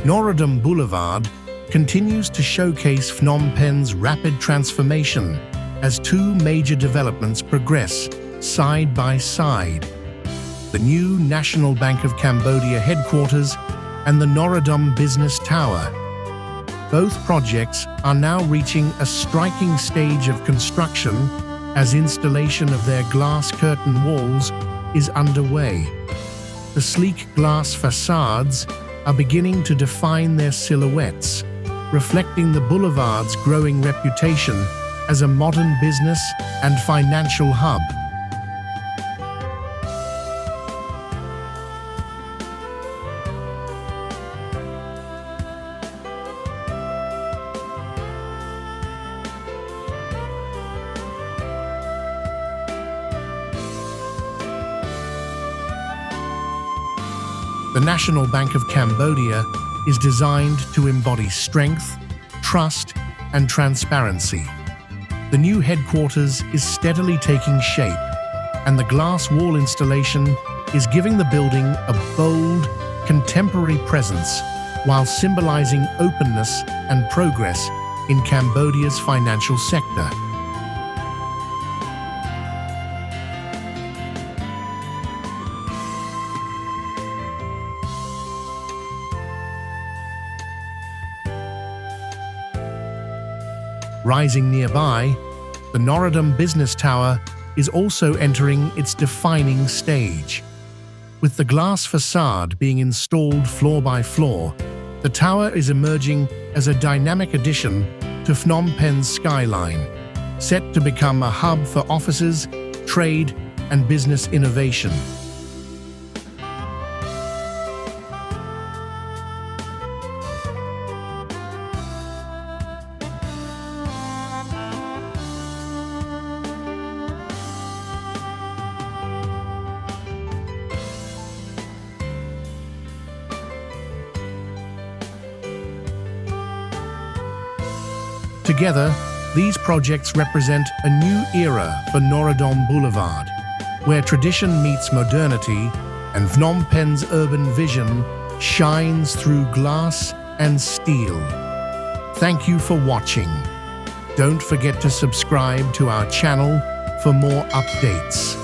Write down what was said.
Norodom Boulevard continues to showcase Phnom Penh's rapid transformation as two major developments progress side by side: the new National Bank of Cambodia headquarters and the Norodom Business Tower. Both projects are now reaching a striking stage of construction as installation of their glass curtain walls is underway. The sleek glass facades are beginning to define their silhouettes, reflecting the boulevard's growing reputation as a modern business and financial hub. The National Bank of Cambodia is designed to embody strength, trust, and transparency. The new headquarters is steadily taking shape, and the glass wall installation is giving the building a bold, contemporary presence while symbolizing openness and progress in Cambodia's financial sector. Rising nearby, the Norodom Business Tower is also entering its defining stage. With the glass facade being installed floor by floor, the tower is emerging as a dynamic addition to Phnom Penh's skyline, set to become a hub for offices, trade, and business innovation. Together, these projects represent a new era for Norodom Boulevard, where tradition meets modernity and Phnom Penh's urban vision shines through glass and steel. Thank you for watching. Don't forget to subscribe to our channel for more updates.